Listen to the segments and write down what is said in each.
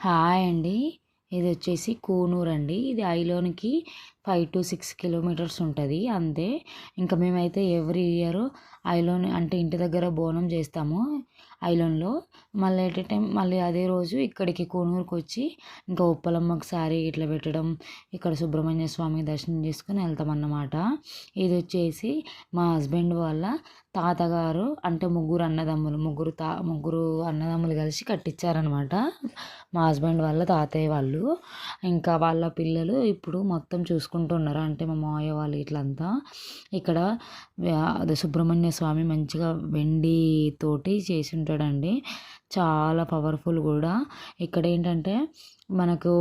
Hi అండి. ఇది వచ్చేసి కూనూరు అండి. ఇది ఐలోనికి 5-6 కిలోమీటర్స్ ఉంటుంది అంతే. ఇంకా మేమైతే ఎవ్రీ ఇయర్ ఐలోన్ అంటే ఇంటి దగ్గర బోనం చేస్తాము ఐలోన్లో. మళ్ళీ ఎట్ ఏ టైం మళ్ళీ అదే రోజు ఇక్కడికి కూనూరుకి వచ్చి ఇంకా ఉప్పలమ్మకి శారీ ఇట్లా పెట్టడం, ఇక్కడ సుబ్రహ్మణ్య స్వామి దర్శనం చేసుకుని వెళ్తామన్నమాట. ఇది వచ్చేసి మా హస్బెండ్ వాళ్ళ తాతగారు అంటే ముగ్గురు అన్నదమ్ములు కలిసి కట్టించారనమాట. మా హస్బెండ్ వాళ్ళ తాతయ్య వాళ్ళు. ఇంకా వాళ్ళ పిల్లలు ఇప్పుడు మొత్తం చూసుకుంటున్నారు. అంటే మా మావయ్య వాళ్ళు ఇట్లంతా. ఇక్కడ అదే సుబ్రహ్మణ్య స్వామి మంచిగా వెండి తోటి చేసి ఉంటాడండి. చాలా పవర్ఫుల్ కూడా. ఇక్కడ ఏంటంటే మనకు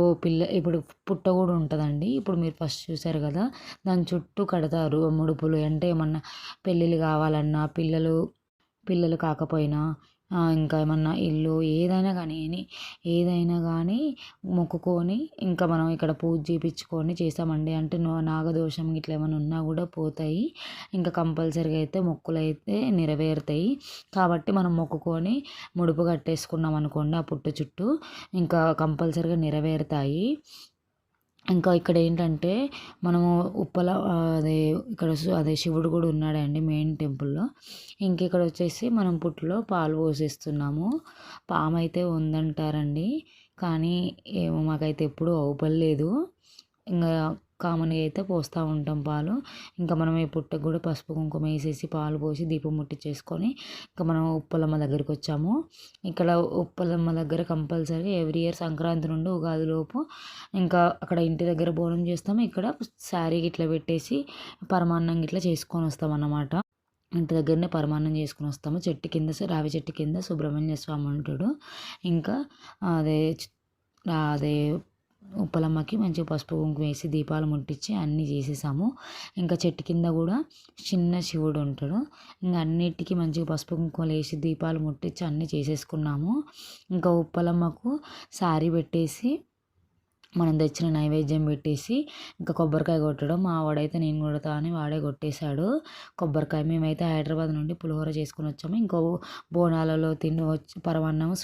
ఇప్పుడు పుట్ట కూడా ఉంటుందండి. ఇప్పుడు మీరు ఫస్ట్ చూసారు కదా, దాని చుట్టూ కడతారు ముడుపులు. అంటే ఏమన్నా పెళ్ళిళ్ళు కావాలన్నా, పిల్లలు కాకపోయినా, ఇంకా ఏమన్నా ఇల్లు ఏదైనా కానీ మొక్కుకొని ఇంకా మనం ఇక్కడ పూజ చేయించుకొని చేస్తామండి. అంటే నాగదోషం ఇట్లా ఏమైనా ఉన్నా కూడా పోతాయి. ఇంకా కంపల్సరీగా అయితే మొక్కులు అయితే నెరవేరుతాయి. కాబట్టి మనం మొక్కుకొని ముడుపు కట్టేసుకున్నాం అనుకోండి ఆ పుట్ట చుట్టూ, ఇంకా కంపల్సరీగా నెరవేరుతాయి. ఇంకా ఇక్కడ ఏంటంటే మనము అదే ఇక్కడ అదే శివుడు కూడా ఉన్నాడండి మెయిన్ టెంపుల్లో. ఇంక ఇక్కడ వచ్చేసి మనం పుట్టలో పాలు పోసేస్తున్నాము. పాము అయితే ఉందంటారండి, కానీ ఏమో మాకైతే ఎప్పుడూ అవుపడలేదు. ఇంకా కామన్గా అయితే పోస్తూ ఉంటాం పాలు. ఇంకా మనం ఈ పుట్టకు కూడా పసుపు కుంకుమ వేసేసి పాలు పోసి దీపం ముట్టించేసుకొని ఇంకా మనం ఉప్పలమ్మ దగ్గరికి వచ్చాము. ఇక్కడ ఉప్పలమ్మ దగ్గర కంపల్సరీ ఎవ్రీ ఇయర్ సంక్రాంతి నుండి ఉగాది లోపు ఇంకా అక్కడ ఇంటి దగ్గర బోనం చేస్తాము. ఇక్కడ శారీ గిట్లా పెట్టేసి పరమాన్నం గిట్లా చేసుకొని వస్తాం అన్నమాట. ఇంటి దగ్గరనే పరమాన్నం చేసుకొని వస్తాము. రావి చెట్టు కింద సుబ్రహ్మణ్య స్వామి ఉంటాడు. ఇంకా అదే అదే ఉప్పలమ్మకి మంచిగా పసుపు కుంకుమ వేసి దీపాలు ముట్టించి అన్నీ చేసేసాము. ఇంకా చెట్టు కింద కూడా చిన్న శివుడు ఉంటాడు. ఇంకా అన్నిటికీ మంచిగా పసుపు కుంకుమలు వేసి దీపాలు ముట్టించి అన్నీ చేసేసుకున్నాము. ఇంకా ఉప్పలమ్మకు శారీ పెట్టేసి మనం తెచ్చిన నైవేద్యం పెట్టేసి ఇంకా కొబ్బరికాయ కొట్టడం. మా వాడైతే నేను కొడతా అని వాడే కొట్టేశాడు కొబ్బరికాయ. మేమైతే హైదరాబాద్ నుండి పులిహోర చేసుకుని వచ్చాము. ఇంకో బోనాలలో తిని వచ్చి పరమాన్నము